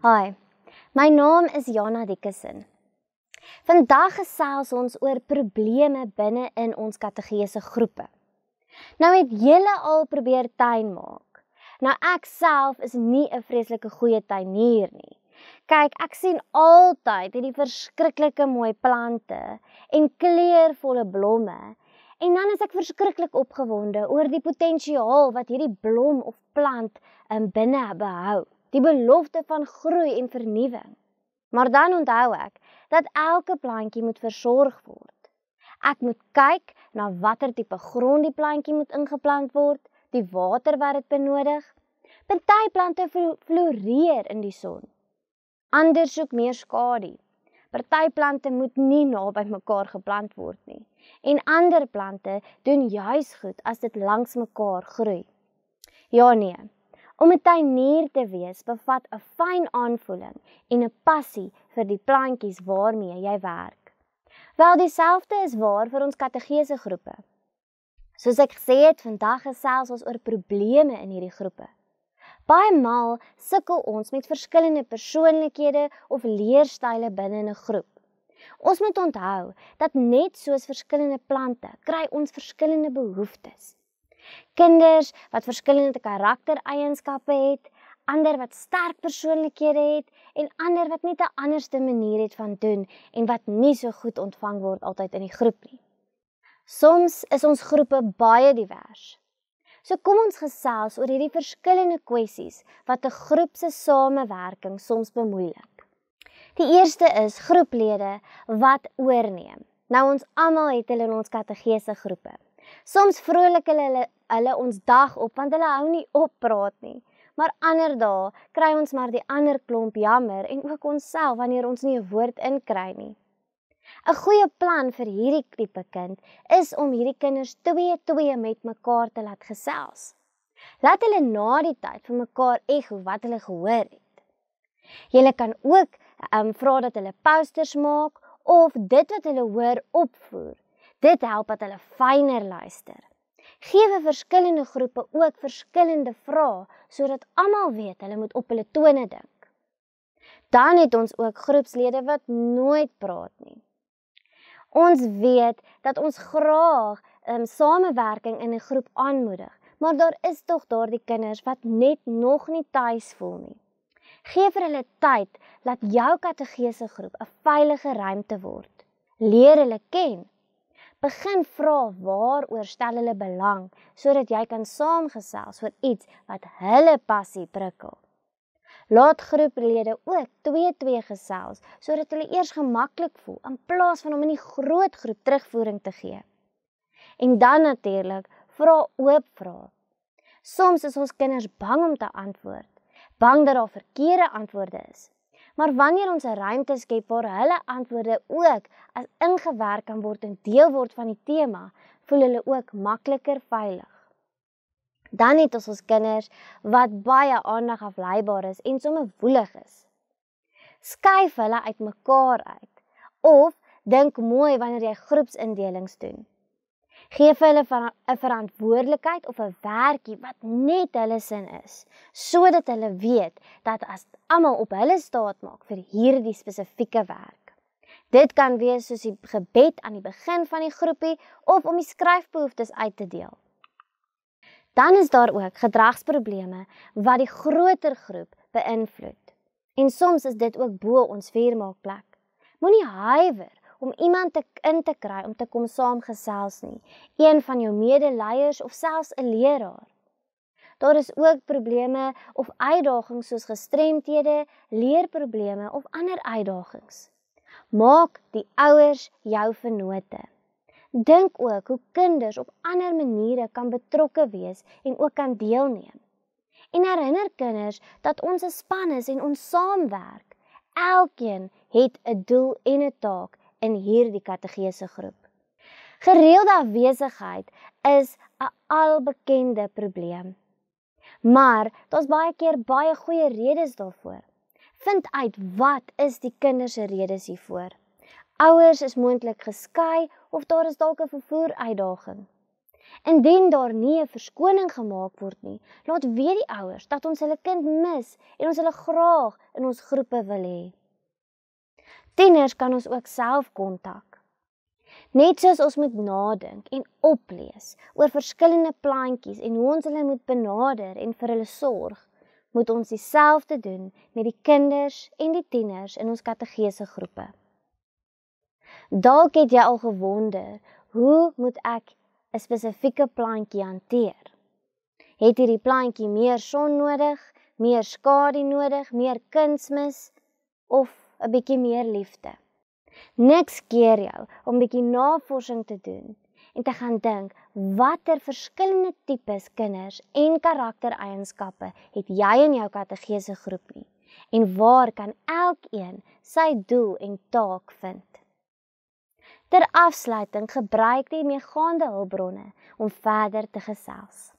Hi, my naam is Jana Diekeson. Vandag gesels ons oor probleme binne in ons kategese groepe. Nou het julle al probeer tuin maak. Nou ek self is nie 'n vreeslike goeie tuinier nie. Kyk, ek sien altyd hierdie verskriklike mooi plante en kleurvolle blomme. En dan is ek verskriklik opgewonde oor die potensiaal wat hierdie blom of plant binne behou. Die belofte van groei en vernuwing. Maar dan onthou ek dat elke plantjie moet versorg word. Ek moet kyk na watter tipe grond die plantjie moet ingeplant word, die water wat dit benodig. Party plante floreer in die son. Ander soek meer skadu. Party plante moet nie naby mekaar geplant word nie. En ander plante doen juis goed as dit langs mekaar groei. Ja nee. Om 'n tuinier te wees bevat 'n fyn aanvoeling en 'n passie vir die plantjies waarmee jy werk. Wel, dieselfde is waar vir ons kategese groepe. Soos ek gesê het, vandag gesels ons oor probleme in hierdie groepe. Baie maal sukkel ons met verskillende persoonlikhede of leerstyle binne 'n groep. Ons moet onthou dat net soos verskillende plante kry ons verskillende behoeftes. Kinders wat verskillende karaktereienskappe het, ander wat sterk persoonlikhede het en ander wat net 'n anderste manier het van doen en wat nie so goed ontvang word altyd in die groep nie. Soms is ons groepe baie divers. So kom ons gesels oor hierdie verskillende kwessies wat 'n groep se samewerking soms bemoeilik. Die eerste is groeplede wat oorneem. Nou ons almal het hulle in ons kategese groepe. Soms vrolik hulle ons dag op, want hulle hou nie op praat nie. Maar ander dae kry ons maar die ander klomp jammer en ook onsself wanneer ons nie 'n woord inkry nie. 'n Goeie plan vir hierdie tipe kind is om hierdie kinders 2-2 met mekaar te laat gesels. Laat hulle na die tyd vir mekaar echo wat hulle gehoor het. Julle kan ook vra dat hulle posters maak of dit wat hulle hoor opvoer. Dit help dat hulle fyner luister. Geef verskillende groepe ook verskillende vrae, sodat almal weet hulle moet op hulle tone dink. Dan het ons ook groepslede wat nooit praat nie. Ons weet dat ons graag samewerking in 'n groep aanmoedig, maar daar is tog daardie kinders wat net nog nie tuis voel nie. Geef vir hulle tyd, laat jou kategese groep 'n veilige ruimte word. Leer hulle ken. Begin vra waaroor stel hulle belang, sodat jy kan saamgesels oor iets wat hulle passie prikkel. Laat groeplede ook 2-2 gesels, sodat hulle eers gemaklik voel, in plaas van om in die groot groep terugvoering te gee. En dan natuurlik, vra oop vrae. Soms is ons kinders bang om te antwoord, bang dat daar verkeerde antwoorde is. Maar wanneer ons 'n ruimte skep waar hulle antwoorde ook as ingewerk kan word en deel word van die tema, voel hulle ook makliker veilig. Dan het ons kinders wat baie aandagafleibaar is en sommer woelig is. Skuif hulle uit mekaar uit of dink mooi wanneer jy groepsindelings doen. Geef hulle 'n verantwoordelikheid of 'n werkie wat net hulle sin is, sodat hulle weet dat as almal op hulle staat maak vir hierdie spesifieke werk. Dit kan wees soos die gebed aan die begin van die groepie of om die skryfbehoeftes uit te deel. Dan is daar ook gedragsprobleme wat die groter groep beïnvloed. En soms is dit ook bo ons vuurmaakplek. Moenie huiwer om iemand in te kry om te kom saamgesels nie, een van jou medeleiers of selfs 'n leraar. Daar is ook probleme of uitdagings soos gestremthede, leerprobleme of ander uitdagings. Maak die ouers jou vennote. Dink ook hoe kinders op ander maniere kan betrokke wees en ook kan deelneem. En herinner kinders dat ons 'n span is en ons saamwerk. Elkeen het 'n doel en 'n taak in hierdie kategese groep. Gereelde afwesigheid is 'n albekende probleem. Maar daar's baie keer baie goeie redes daarvoor. Vind uit wat is die kinders se redes hiervoor. Ouers is moontlik geskei of daar is dalk 'n vervoeruitdaging. Indien daar nie 'n verskoning gemaak word nie, laat weet die ouers dat ons hulle kind mis en ons hulle graag in ons groepe wil hê. Tieners kan ons ook self kontak. Net soos ons moet nadink en oplees oor verskillende plantjies en hoe ons hulle moet benader en vir hulle sorg, moet ons dieselfde doen met die kinders en die tieners in ons kategese groepe. Dalk het jy al gewonder, hoe moet ek 'n spesifieke plantjie hanteer? Het hierdie plantjie meer son nodig, meer skadu nodig, meer kunsmis of 'n bietjie meer liefde? Niks keer jou om bietjie navorsing te doen en te gaan dink, watter verskillende tipes kinders en karaktereienskappe het jy in jou kategese groep nie? En waar kan elkeen sy doel en taak vind? Ter afsluiting gebruik die meegaande hulpbronne om verder te gesels.